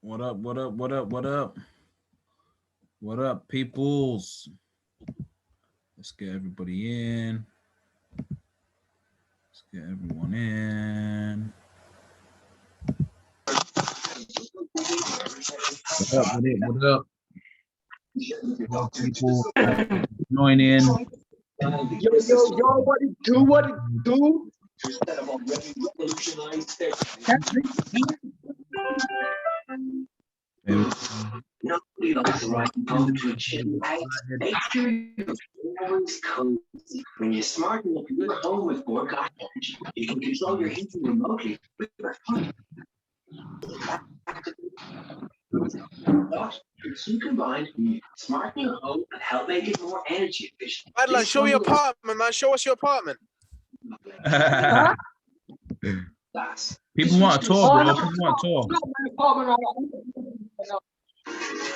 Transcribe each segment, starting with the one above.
What up? What up? What up? What up? What up, peoples? Let's get everybody in. Let's get everyone in. What up? What up? What up? What up, people? Join in. Yo, what it do? What it do? Nobody likes to write home to a gym. Make sure you're always cozy. When you're smart enough to go home with more God energy, you can control your heating remotely with your phone. The two combined, smart new home and help make it more energy efficient. Madeline, show me your apartment, man. Show us your apartment. People want a tour, bro. People want a tour.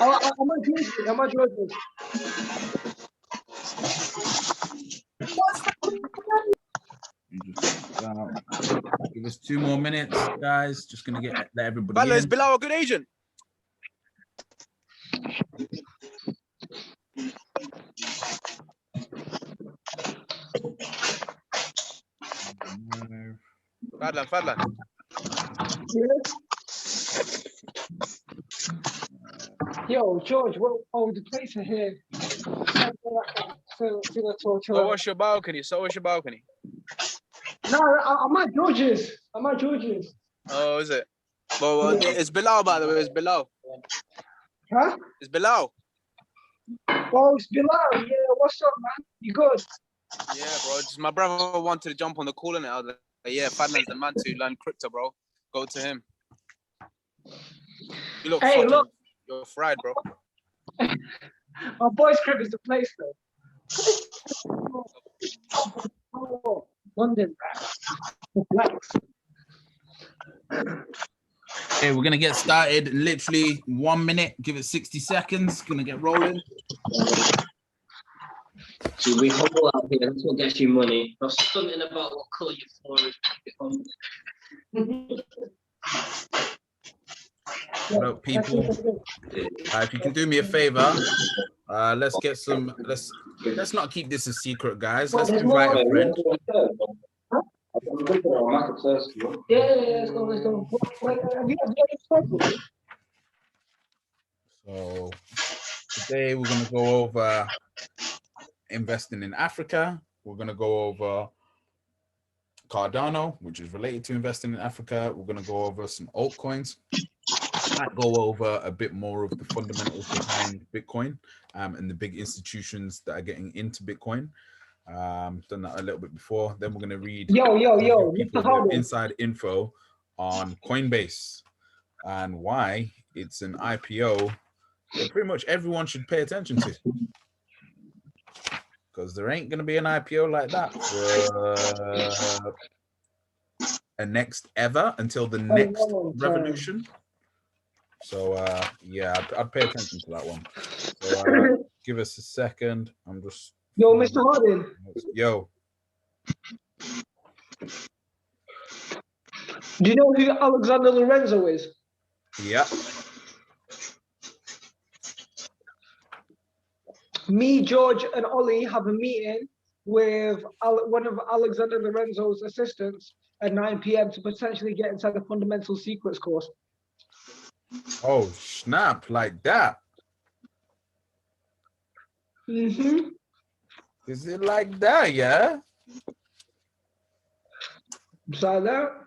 I'm a Georgia. Give us 2 more minutes, guys. Just gonna let everybody Madeline, is in. Bilal a good agent? Fadlan. Yo, George, the place are here. So what's your balcony? No, I'm at George's. Oh, is it? Well, it's Bilal, by the way. It's Bilal. Huh? It's Bilal. Oh, it's Bilal. Yeah, what's up, man? You good? Yeah, bro. Just my brother wanted to jump on the call and I was like, yeah, Fadlan's the man to learn crypto, bro. Go to him. You look Hey, look. You're fried, bro. My boy's crib is the place, though. London. Okay, we're gonna get started in literally 1 minute. Give it 60 seconds. Gonna get rolling. So we humble out here. That's what gets you money. Not something about what colour your floor is. What up, people? If you can do me a favor, let's get some. Let's not keep this a secret, guys. Let's invite a friend. Yeah, let's go. So today we're gonna go over investing in Africa. We're gonna go over Cardano, which is related to investing in Africa. We're gonna go over some altcoins. Might go over a bit more of the fundamentals behind Bitcoin and the big institutions that are getting into Bitcoin. Done that a little bit before. Then we're going to read people the inside info on Coinbase and why it's an IPO that pretty much everyone should pay attention to. Because there ain't going to be an IPO like that for a next ever until the next revolution. So yeah, I'd pay attention to that one. So give us a second. I'm just Mr. Hardin. Yo. Do you know who Alexander Lorenzo is? Yeah. Me, George, and Ollie have a meeting with one of Alexander Lorenzo's assistants at 9 p.m. to potentially get inside the Fundamental Secrets course. Oh, snap, like that. Mm-hmm. Is it like that, yeah? So that?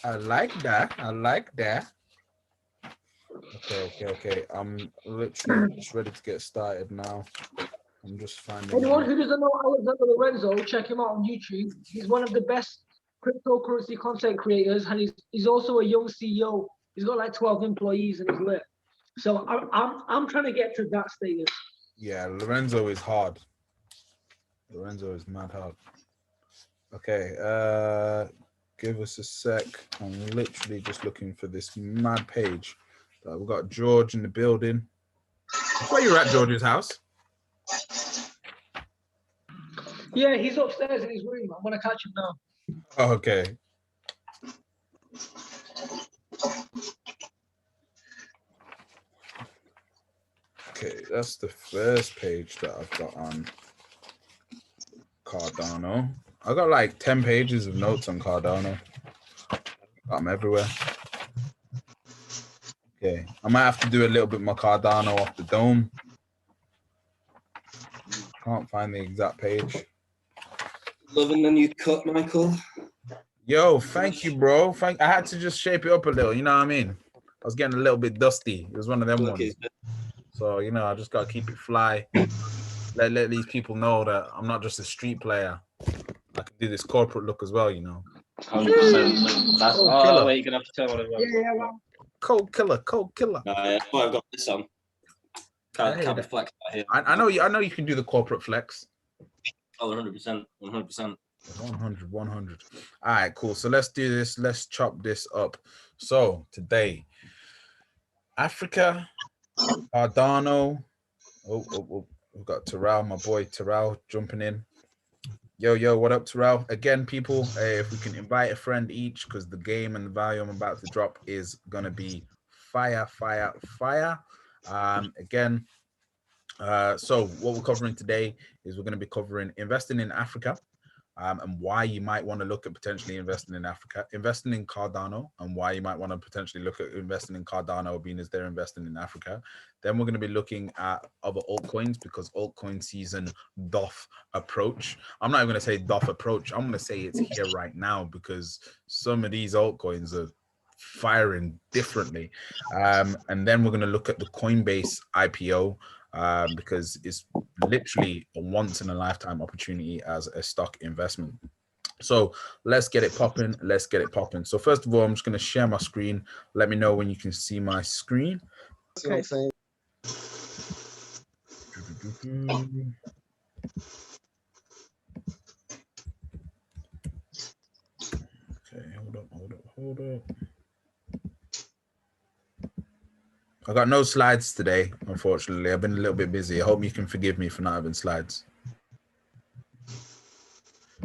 I like that. Okay. I'm literally just ready to get started now. I'm just finding... Anyone who doesn't know Alexander Lorenzo, check him out on YouTube. He's one of the best cryptocurrency content creators, and he's also a young CEO. He's got like 12 employees and he's lit. So I'm trying to get to that status. Yeah, Lorenzo is hard. Lorenzo is mad hard. Okay, give us a sec. I'm literally just looking for this mad page. We've got George in the building. Where you're at, George's house? Yeah, he's upstairs in his room. I'm gonna catch him now. Oh, okay. Okay, that's the first page that I've got on Cardano. I got like 10 pages of notes on Cardano. I'm everywhere. Okay, I might have to do a little bit more Cardano off the dome. Can't find the exact page. Loving the new cut, Michael. Yo, thank you, bro. I had to just shape it up a little. You know what I mean? I was getting a little bit dusty. It was one of them ones. So you know, I just gotta keep it fly. Let these people know that I'm not just a street player. I can do this corporate look as well. You know. 100%. That's killer. wait, you're gonna have to tell me as well. Yeah, well, Cold killer. I've got this on. Can't be flexed out here. I know you can do the corporate flex. Oh, 100%. 100%. 100. All right, cool. So let's do this. Let's chop this up. So today, Africa, Cardano. Oh, we've got Terrell, my boy Terrell, jumping in. Yo, what up, Terrell? Again, people, if we can invite a friend each, because the game and the value I'm about to drop is gonna be fire. Again, so what we're covering today is we're going to be covering investing in Africa, and why you might want to look at potentially investing in Africa, investing in Cardano, and why you might want to potentially look at investing in Cardano, being as they're investing in Africa. Then we're going to be looking at other altcoins, because altcoin season doth approach. I'm not even going to say doth approach. I'm going to say it's here right now, because some of these altcoins are firing differently. And then we're going to look at the Coinbase IPO, because it's literally a once in a lifetime opportunity as a stock investment. So let's get it popping. So first of all, I'm just going to share my screen. Let me know when you can see my screen. okay. Okay, hold up. I got no slides today, unfortunately. I've been a little bit busy. I hope you can forgive me for not having slides.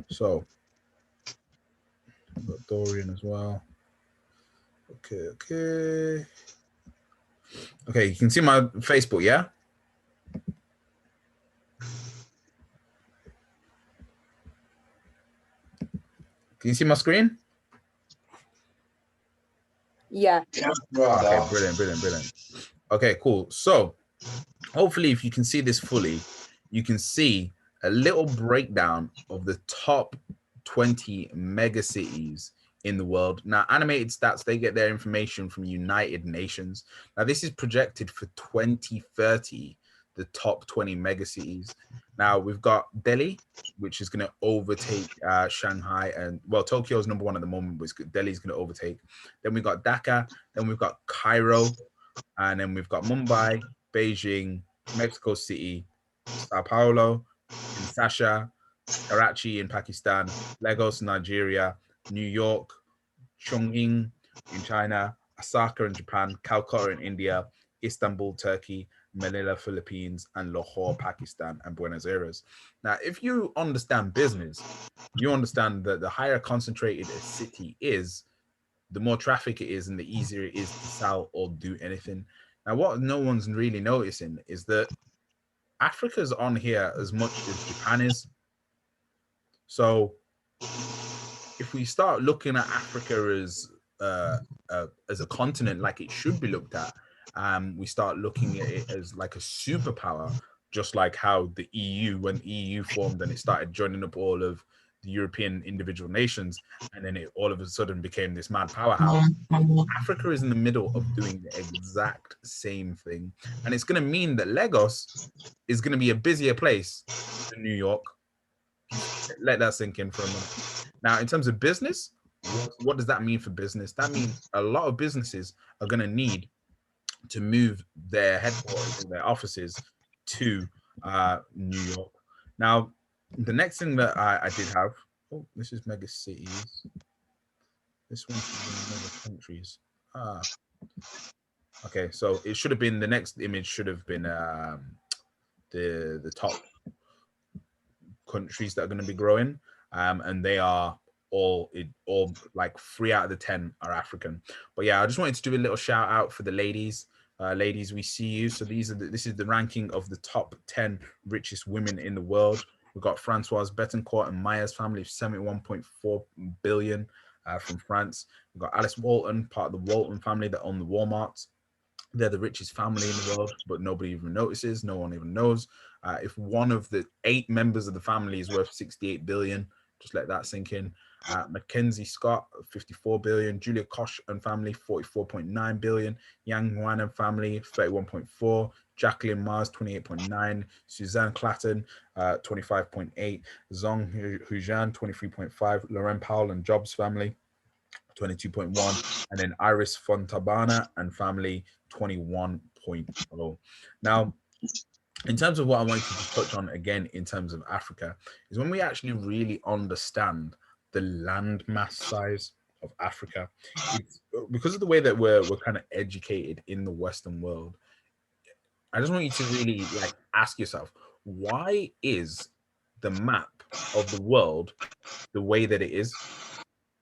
So, I've got Dorian as well. Okay, you can see my Facebook, yeah? Can you see my screen? Yeah. Okay, brilliant. Okay, cool. So hopefully if you can see this fully, you can see a little breakdown of the top 20 mega cities in the world. Now, Animated Stats, they get their information from United Nations. Now, this is projected for 2030, the top 20 mega cities. Now, we've got Delhi, which is going to overtake Shanghai, and well, Tokyo's number one at the moment, but Delhi's going to overtake. Then we've got Dhaka, then we've got Cairo, and then we've got Mumbai, Beijing, Mexico City, Sao Paulo, Kinshasa, Karachi in Pakistan, Lagos, Nigeria, New York, Chongqing in China, Osaka in Japan, Calcutta in India, Istanbul, Turkey, Manila, Philippines, and Lahore, Pakistan, and Buenos Aires. Now, if you understand business, you understand that the higher concentrated a city is, the more traffic it is and the easier it is to sell or do anything. Now, what no one's really noticing is that Africa's on here as much as Japan is. So if we start looking at Africa as a continent like it should be looked at, we start looking at it as like a superpower, just like how the EU, when the EU formed and it started joining up all of the European individual nations, and then it all of a sudden became this mad powerhouse. Africa is in the middle of doing the exact same thing, and it's going to mean that Lagos is going to be a busier place than New York. Let that sink in for a minute. Now, in terms of business, what does that mean for business? That means a lot of businesses are going to need to move their headquarters or their offices to New York. Now, the next thing that I did have, oh, this is mega cities. This one's mega countries. Okay, so it should have been, the next image should have been the top countries that are going to be growing, and they are all like 3 out of the 10 are African. But yeah, I just wanted to do a little shout out for the ladies. ladies, we see you. So this is the ranking of the top 10 richest women in the world. We've got Francoise Bettencourt and Maya's family of 71.4 billion from France. We've got Alice Walton, part of the Walton family that own the Walmarts. They're the richest family in the world, but nobody even notices. No one even knows. If one of the 8 members of the family is worth 68 billion, just let that sink in. Mackenzie Scott, 54 billion. Julia Koch and family, 44.9 billion. Yang Huan and family, 31.4. Jacqueline Mars, 28.9. Suzanne Clatton, 25.8. Zhong Hujan, 23.5. Lauren Powell and Jobs family, 22.1. And then Iris Fontabana and family, 21.0. Now, in terms of what I wanted to just touch on again in terms of Africa, is when we actually really understand the land mass size of Africa. It's, because of the way that we're kind of educated in the Western world, I just want you to really like ask yourself, why is the map of the world the way that it is?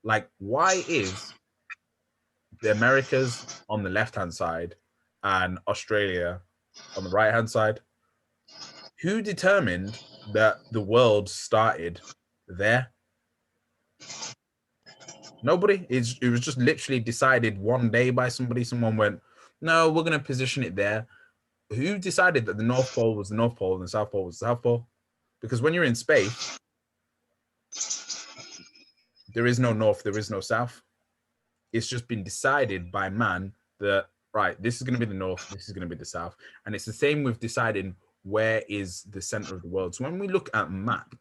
Like, why is the Americas on the left-hand side and Australia on the right-hand side? Who determined that the world started there? Nobody. It was just literally decided one day by somebody. Someone went, no, we're going to position it there. Who decided that the North Pole was the North Pole and the South Pole was the South Pole? Because when you're in space, there is no North, there is no South. It's just been decided by man that, right, this is going to be the North, this is going to be the South. And it's the same with deciding where is the center of the world. So when we look at a map,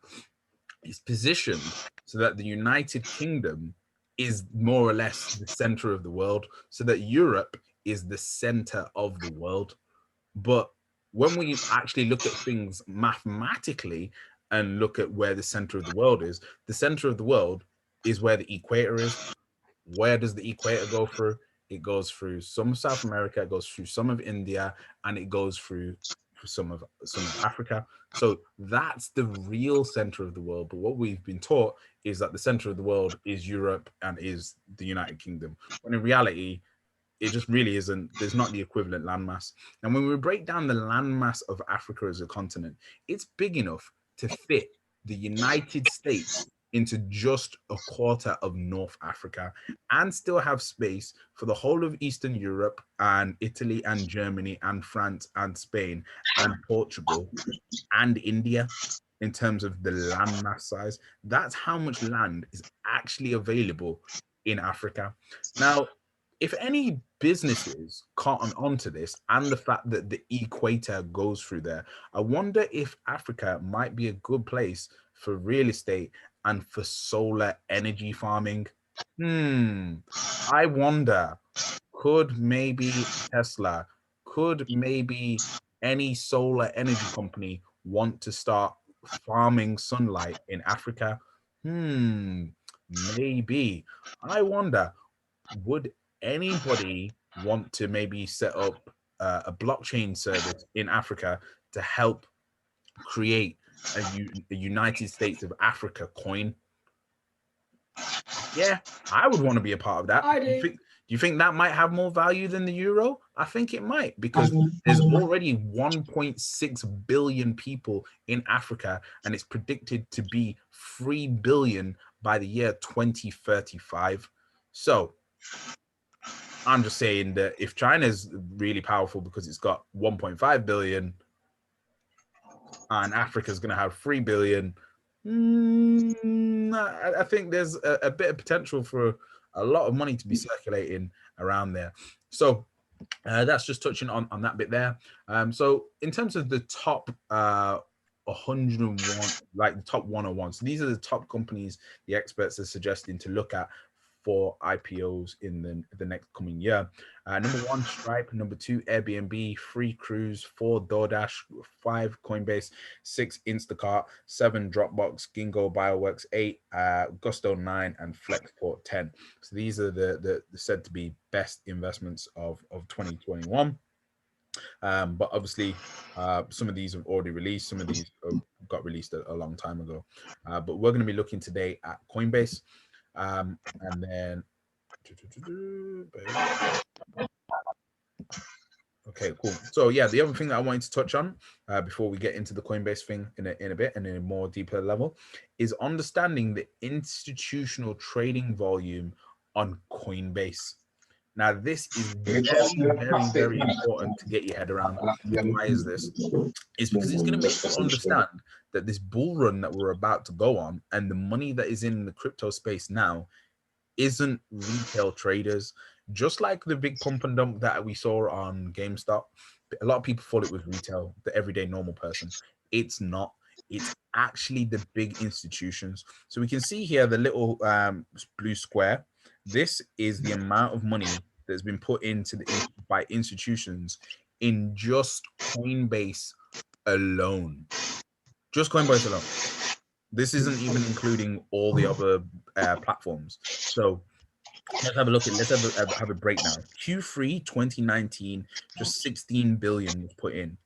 it's positioned so that the United Kingdom is more or less the center of the world, so that Europe is the center of the world. But when we actually look at things mathematically and look at where the center of the world is, the center of the world is where the equator is. Where does the equator go through? It goes through some of South America, it goes through some of India, and it goes through some of Africa. So that's the real center of the world. But what we've been taught is that the center of the world is Europe and is the United Kingdom, when in reality, it just really isn't. There's not the equivalent landmass. And when we break down the landmass of Africa as a continent, it's big enough to fit the United States into just a quarter of North Africa, and still have space for the whole of Eastern Europe and Italy and Germany and France and Spain and Portugal and India. In terms of the landmass size, that's how much land is actually available in Africa. Now, if any businesses cotton onto this and the fact that the equator goes through there, I wonder if Africa might be a good place for real estate and for solar energy farming. I wonder, could maybe Tesla, could maybe any solar energy company want to start farming sunlight in Africa? Maybe. I wonder, would anybody want to maybe set up a blockchain service in Africa to help create a United States of Africa coin? Yeah, I would want to be a part of that. I Do do. you think that might have more value than the euro? I think it might, because there's already 1.6 billion people in Africa, and it's predicted to be 3 billion by the year 2035. So I'm just saying that if China's really powerful because it's got 1.5 billion and Africa's going to have 3 billion, I think there's a bit of potential for a lot of money to be circulating around there. So that's just touching on that bit there. So in terms of the top 101, like the top 101, so these are the top companies the experts are suggesting to look at for IPOs in the next coming year. Number 1, Stripe. Number 2, Airbnb. 3, Cruise. 4, DoorDash. 5, Coinbase. 6, Instacart. 7, Dropbox. Ginkgo Bioworks. 8, Gusto 9, and Flexport 10. So these are the said to be best investments of 2021. But obviously, some of these have already released. Some of these got released a long time ago. But we're going to be looking today at Coinbase. And then Okay, cool. So yeah, the other thing that I wanted to touch on before we get into the Coinbase thing in a bit and in a more deeper level is understanding the institutional trading volume on Coinbase. Now, this is very important to get your head around. Why is this? It's because it's going to make you understand that this bull run that we're about to go on and the money that is in the crypto space now isn't retail traders. Just like the big pump and dump that we saw on GameStop, a lot of people thought it was retail, the everyday normal person. It's not. It's actually the big institutions. So we can see here the little blue square. This is the amount of money that's been put into by institutions in just Coinbase alone. Just Coinbase alone. This isn't even including all the other platforms. So let's have a look at let's have a breakdown. Q3 2019, just 16 billion was put in.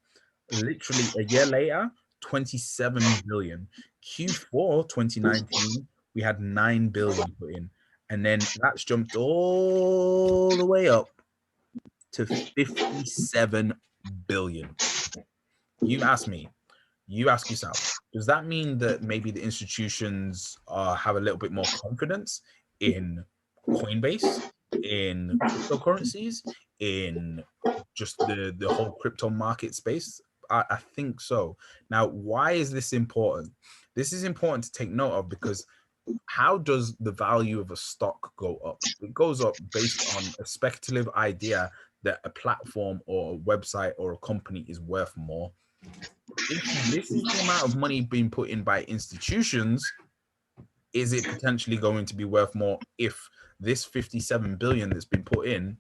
Literally a year later, 27 billion. Q4 2019, we had 9 billion put in. And then that's jumped all the way up to 57 billion. You ask me, you ask yourself, does that mean that maybe the institutions have a little bit more confidence in Coinbase, in cryptocurrencies, in just the whole crypto market space? I think so. Now, why is this important? This is important to take note of because how does the value of a stock go up? It goes up based on a speculative idea that a platform or a website or a company is worth more. If this is the amount of money being put in by institutions, is it potentially going to be worth more if this 57 billion that's been put in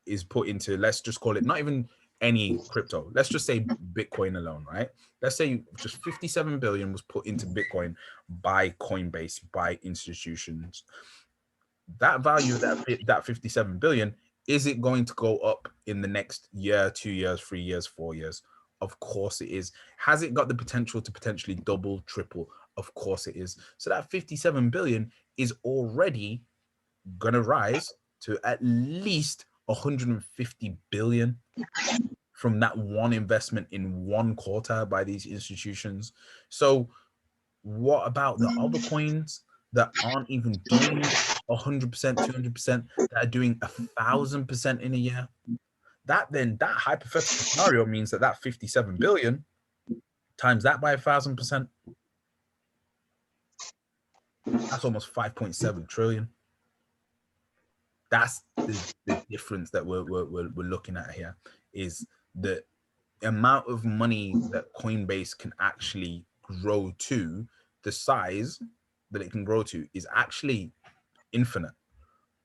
is put into, let's just call it not even any crypto, let's just say Bitcoin alone, right? Let's say just 57 billion was put into Bitcoin by Coinbase, by institutions. That value of that 57 billion, is it going to go up in the next year, 2 years, 3 years, 4 years? Of course it is. Has it got the potential to potentially double, triple? Of course it is. So that 57 billion is already going to rise to at least 150 billion from that one investment in one quarter by these institutions. So what about the other coins that aren't even doing 100%, 200%, that are doing 1,000% in a year? That hypothetical scenario means that 57 billion times that by 1,000%, that's almost 5.7 trillion. That's the difference that we're looking at here, is the amount of money that Coinbase can actually grow to, the size that it can grow to is actually infinite.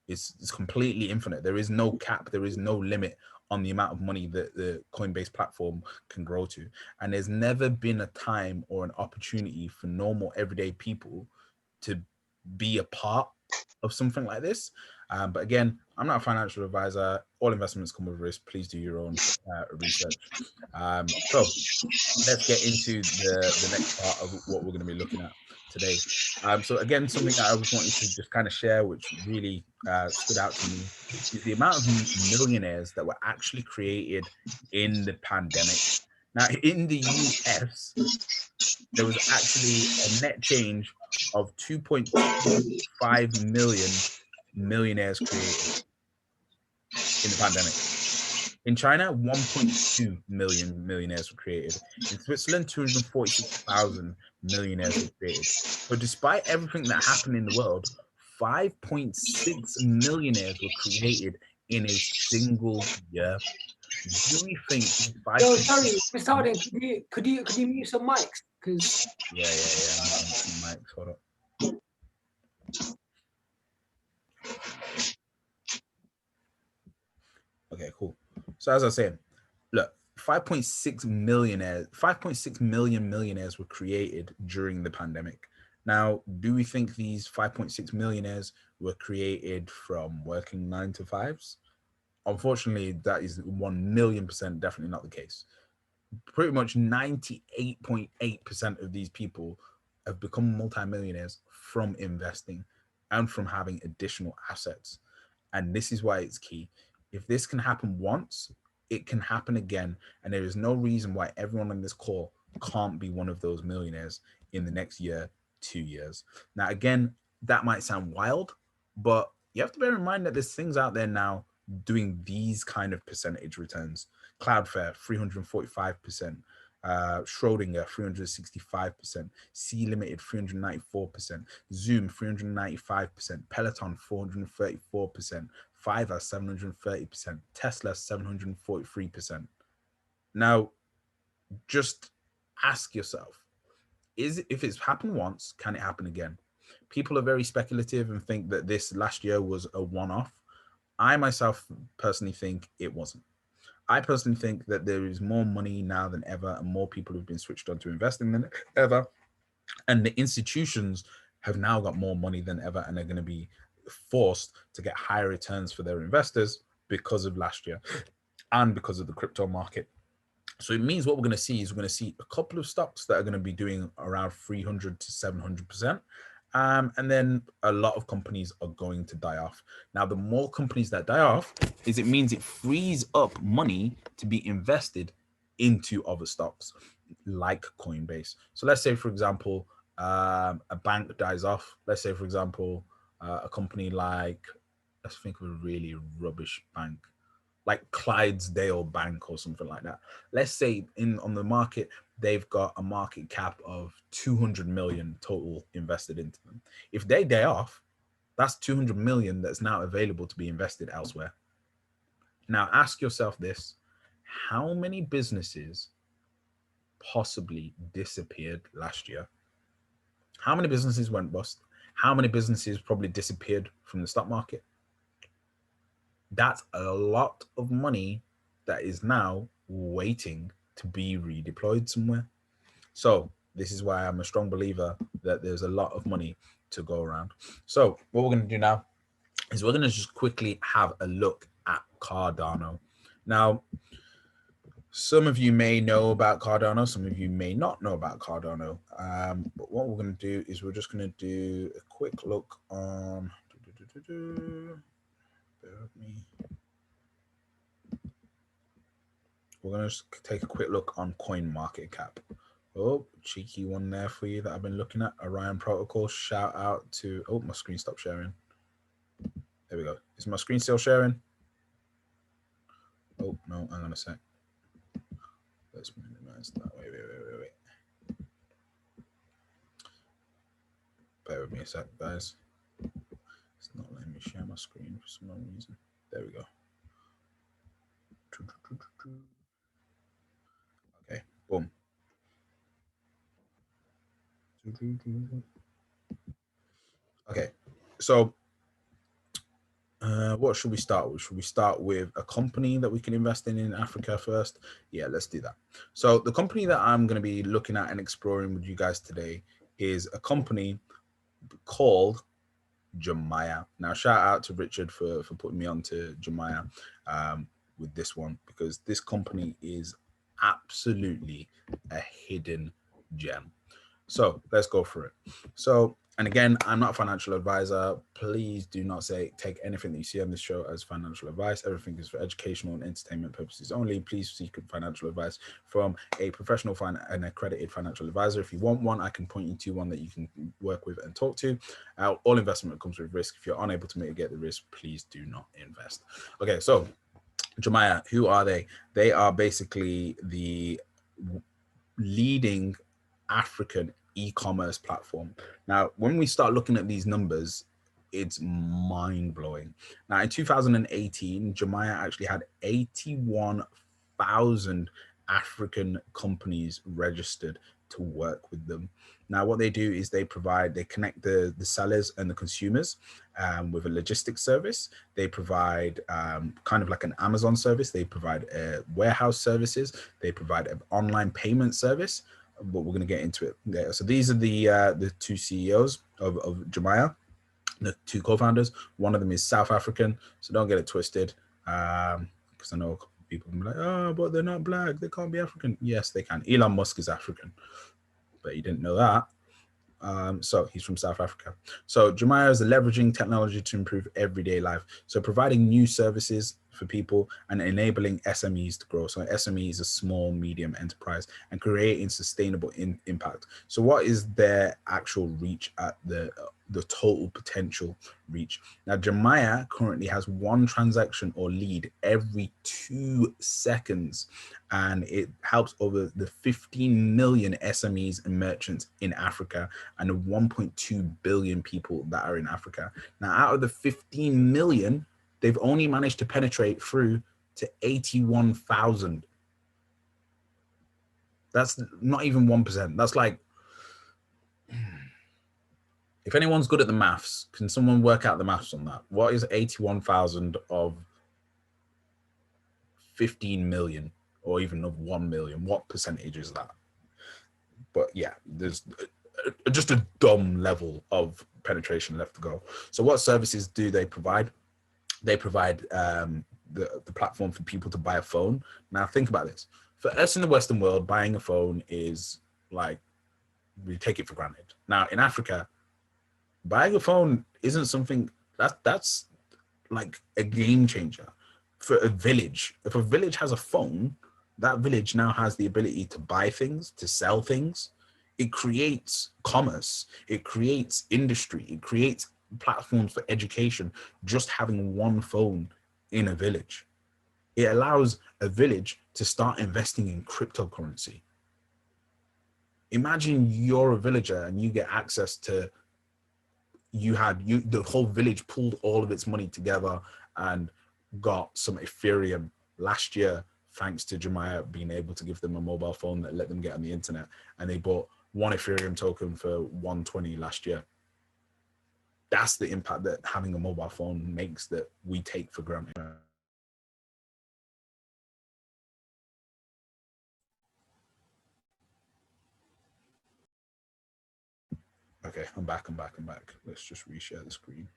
It's completely infinite. There is no cap. There is no limit on the amount of money that the Coinbase platform can grow to. And there's never been a time or an opportunity for normal everyday people to be a part of something like this. But again, I'm not a financial advisor. All investments come with risk. Please do your own research. So let's get into the next part of what we're going to be looking at today. So again, something that I was wanting to just kind of share, which really stood out to me, is the amount of millionaires that were actually created in the pandemic. Now, in the US, there was actually a net change of 2.25 million millionaires created in the pandemic. In China, 1.2 million millionaires were created. In Switzerland, 246,000 millionaires were created. But despite everything that happened in the world, 5.6 millionaires were created in a single year. Do we think? Yo, sorry, Mr. Harding, could you mute some mics? Because yeah. Mics, hold up. Okay, cool. So as I was saying, look, 5.6 million millionaires were created during the pandemic. Now, do we think these 5.6 millionaires were created from working 9 to 5s? Unfortunately, that is 1,000,000% definitely not the case. Pretty much 98.8% of these people have become multimillionaires from investing and from having additional assets. And this is why it's key. If this can happen once, it can happen again. And there is no reason why everyone on this call can't be one of those millionaires in the next year, 2 years. Now, again, that might sound wild, but you have to bear in mind that there's things out there now doing these kind of percentage returns. Cloudflare, 345%. Schrodinger, 365%. C Limited, 394%. Zoom, 395%. Peloton, 434%. Fiverr, 730%. Tesla, 743%. Now, just ask yourself, if it's happened once, can it happen again? People are very speculative and think that this last year was a one-off. I myself personally think it wasn't. I personally think that there is more money now than ever, and more people have been switched on to investing than ever. And the institutions have now got more money than ever, and they're going to be forced to get higher returns for their investors because of last year and because of the crypto market. So it means what we're going to see is we're going to see a couple of stocks that are going to be doing around 300 to 700%. And then a lot of companies are going to die off. Now, the more companies that die off, it means it frees up money to be invested into other stocks like Coinbase. So let's say, for example, a bank dies off. Let's say, for example, a company like, let's think of a really rubbish bank, like Clydesdale Bank or something like that. Let's say on the market, they've got a market cap of 200 million total invested into them. If they die off, that's 200 million that's now available to be invested elsewhere. Now ask yourself this: how many businesses possibly disappeared last year? How many businesses went bust? How many businesses probably disappeared from the stock market? That's a lot of money that is now waiting to be redeployed somewhere. So this is why I'm a strong believer that there's a lot of money to go around. So what we're going to do now is we're going to just quickly have a look at Cardano. Now, some of you may know about Cardano, some of you may not know about Cardano. But what we're going to do is we're just going to do a quick look on... Bear with me. We're going to just take a quick look on CoinMarketCap. Oh, cheeky one there for you that I've been looking at. Orion Protocol. Shout out to... Oh, my screen stopped sharing. There we go. Is my screen still sharing? Oh, no, hang on a sec. Let's minimize that. Wait. Bear with me a sec, guys. It's not letting me share my screen for some reason. There we go. Okay, boom. Okay, so what should we start with? Should we start with a company that we can invest in Africa first? Yeah, let's do that. So the company that I'm going to be looking at and exploring with you guys today is a company called Jumia. Now, shout out to Richard for putting me on to Jumia with this one, because this company is absolutely a hidden gem. So let's go for it. So, and again, I'm not a financial advisor. Please do not take anything that you see on this show as financial advice. Everything is for educational and entertainment purposes only. Please seek financial advice from a professional and accredited financial advisor. If you want one, I can point you to one that you can work with and talk to. All investment comes with risk. If you're unable to mitigate the risk, please do not invest. Okay, so Jumia, who are they? They are basically the leading African e-commerce platform. Now, when we start looking at these numbers, it's mind-blowing. Now, in 2018, Jumia actually had 81,000 African companies registered to work with them. Now, what they do is they connect the sellers and the consumers with a logistics service. They provide kind of like an Amazon service. They provide warehouse services. They provide an online payment service. But we're going to get into it there. So these are the two CEOs of Jumia, the two co-founders. One of them is South African, so don't get it twisted, because I know people will be like, oh, but they're not black, they can't be African. Yes, they can. Elon Musk is African, but you didn't know that. So he's from South Africa. So Jumia is leveraging technology to improve everyday life. So providing new services for people and enabling SMEs to grow. So SME is a small, medium enterprise and creating sustainable impact. So what is their actual reach at the total potential reach? Now, Jumia currently has 1 transaction or lead every 2 seconds, and it helps over the 15 million SMEs and merchants in Africa and the 1.2 billion people that are in Africa. Now, out of the 15 million, they've only managed to penetrate through to 81,000. That's not even 1%. That's like, if anyone's good at the maths, can someone work out the maths on that? What is 81,000 of 15 million or even of 1 million? What percentage is that? But yeah, there's just a dumb level of penetration left to go. So what services do they provide? They provide the platform for people to buy a phone. Now think about this. For us in the Western world, buying a phone is like, we take it for granted. Now in Africa, buying a phone isn't something that's like a game changer for a village. If a village has a phone, that village now has the ability to buy things, to sell things. It creates commerce, it creates industry, it creates platforms for education, just having one phone in a village. It allows a village to start investing in cryptocurrency. Imagine you're a villager and you get access to, the whole village pulled all of its money together and got some Ethereum last year, thanks to Jumia being able to give them a mobile phone that let them get on the internet. And they bought 1 Ethereum token for 120 last year. That's the impact that having a mobile phone makes that we take for granted. Okay, I'm back. Let's just reshare the screen.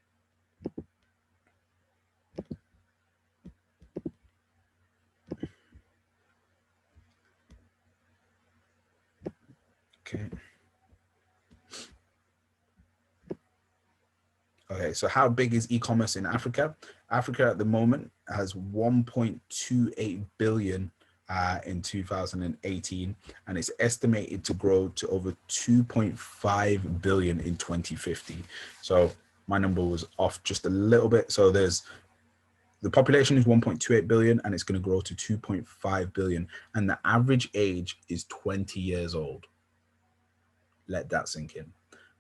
Okay, so how big is e-commerce in Africa? Africa at the moment has 1.28 billion in 2018, and it's estimated to grow to over 2.5 billion in 2050. So my number was off just a little bit. So the population is 1.28 billion and it's going to grow to 2.5 billion. And the average age is 20 years old. Let that sink in.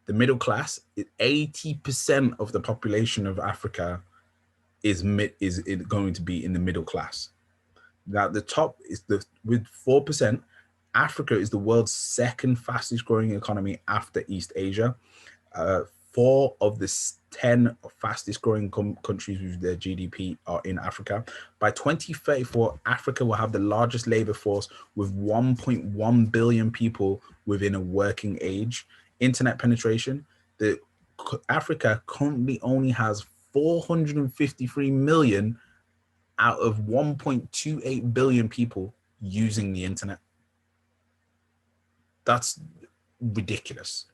The middle class, 80% of the population of Africa is going to be in the middle class. Now the top is with 4%, Africa is the world's 2nd fastest growing economy after East Asia. 4 of the 10 fastest growing countries with their GDP are in Africa. By 2034, Africa will have the largest labor force with 1.1 billion people within a working age. Internet penetration, Africa currently only has 453 million out of 1.28 billion people using the internet. That's ridiculous.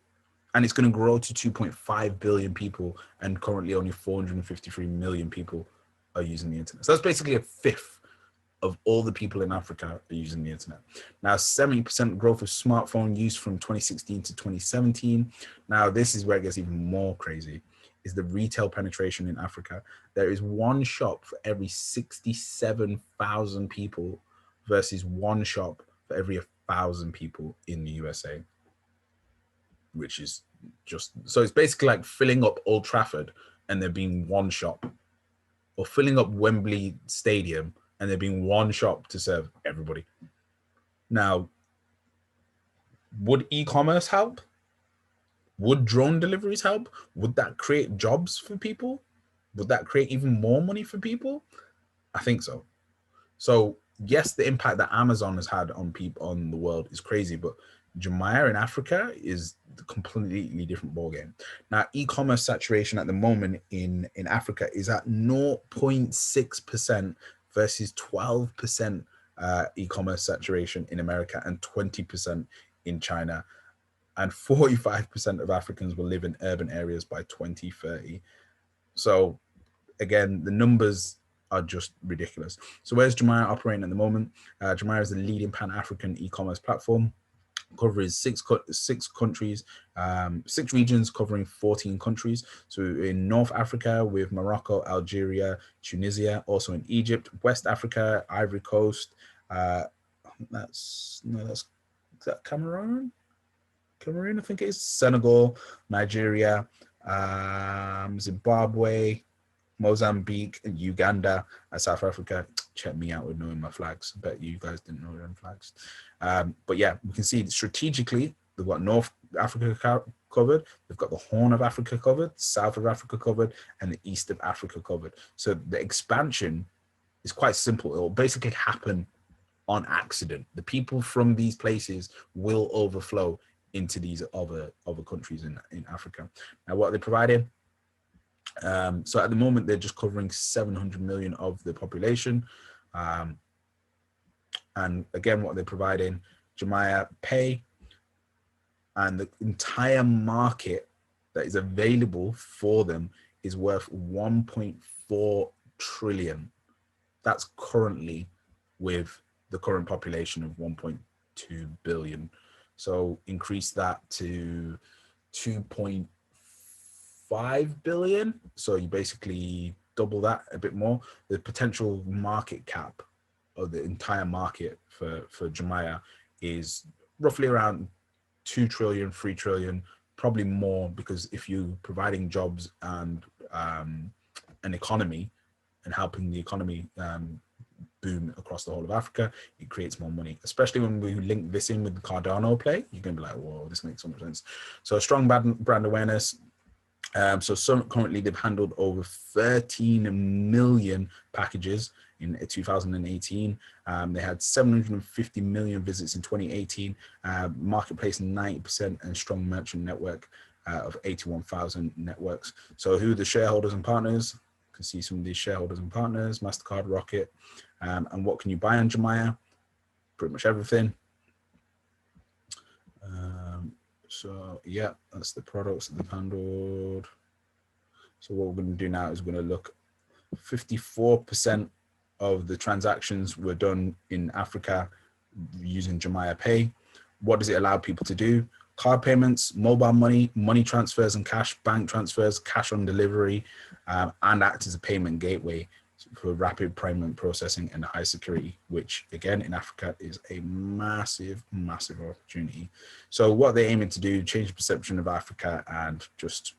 And it's going to grow to 2.5 billion people, and currently only 453 million people are using the internet. So that's basically 1/5 of all the people in Africa are using the internet. Now, 70% growth of smartphone use from 2016 to 2017. Now, this is where it gets even more crazy, is the retail penetration in Africa. There is 1 shop for every 67,000 people versus 1 shop for every 1,000 people in the USA, which is just, so it's basically like filling up Old Trafford and there being 1 shop, or filling up Wembley Stadium and there being 1 shop to serve everybody. Now, would e-commerce help? Would drone deliveries help? Would that create jobs for people? Would that create even more money for people? I think so. So yes, the impact that Amazon has had on people, on the world, is crazy, but Jumia in Africa is a completely different ballgame. Now, e-commerce saturation at the moment in Africa is at 0.6% versus 12% e-commerce saturation in America and 20% in China. And 45% of Africans will live in urban areas by 2030. So again, the numbers are just ridiculous. So where's Jumia operating at the moment? Jumia is the leading Pan-African e-commerce platform, covers six countries, 6 regions covering 14 countries. So in North Africa with Morocco, Algeria, Tunisia, also in Egypt, West Africa, Ivory Coast. Is that Cameroon? I think it is. Senegal, Nigeria, Zimbabwe, Mozambique, and Uganda, and South Africa. Check me out with knowing my flags. I bet you guys didn't know them flags. But yeah, we can see strategically, they've got North Africa covered, they've got the Horn of Africa covered, South of Africa covered, and the East of Africa covered. So the expansion is quite simple. It will basically happen on accident. The people from these places will overflow into these other countries in Africa. Now, what are they providing? So at the moment, they're just covering 700 million of the population. And again, what they're providing, Jumia Pay, and the entire market that is available for them is worth 1.4 trillion. That's currently with the current population of 1.2 billion. So increase that to 2.5 billion. So you basically double that, a bit more. The potential market cap of the entire market for Jumia is roughly around 2 trillion, 3 trillion, probably more, because if you're providing jobs and an economy and helping the economy boom across the whole of Africa, it creates more money, especially when we link this in with the Cardano play. You're going to be like, whoa, this makes so much sense. So strong brand awareness. Currently they've handled over 13 million packages in 2018. They had 750 million visits in 2018, marketplace 90%, and strong merchant network of 81,000 networks. So who are the shareholders and partners? You can see some of these shareholders and partners: MasterCard, Rocket. And what can you buy on Jumia? Pretty much everything. So yeah, that's the products that they've handled. So what we're going to do now is we're going to look. 54% of the transactions were done in Africa using Jumia Pay. What does it allow people to do? Card payments, mobile money, money transfers and cash, bank transfers, cash on delivery, and act as a payment gateway for rapid payment processing and high security, which again in Africa is a massive, massive opportunity. So what they're aiming to do, change the perception of Africa and just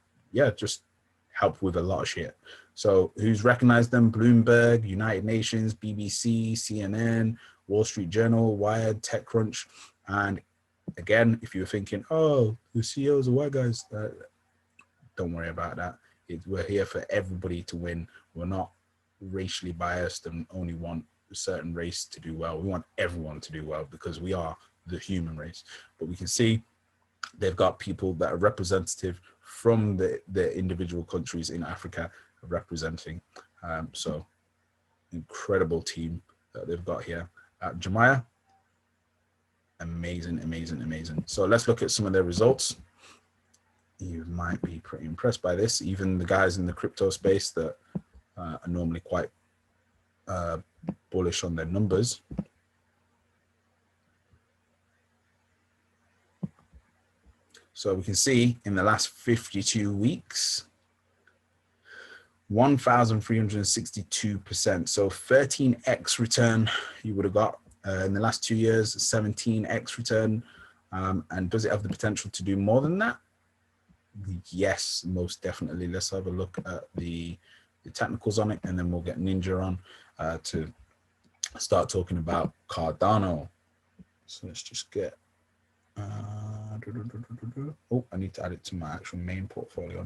help with a lot of shit. So who's recognized them? Bloomberg, United Nations, BBC, CNN, Wall Street Journal, Wired, TechCrunch. And again, if you're thinking, oh, the CEOs are white guys, don't worry about that. We're here for everybody to win. We're not racially biased and only want a certain race to do well. We want everyone to do well because we are the human race. But we can see they've got people that are representative from the individual countries in Africa representing. So incredible team that they've got here at Jumia. Amazing, amazing, amazing. So let's look at some of their results. You might be pretty impressed by this. Even the guys in the crypto space that are normally quite bullish on their numbers. So we can see in the last 52 weeks, 1,362%. So 13x return you would have got in the last 2 years, 17x return. And does it have the potential to do more than that? Yes, most definitely. Let's have a look at the technicals on it, and then we'll get Ninja on to start talking about Cardano. So let's just get, oh, I need to add it to my actual main portfolio.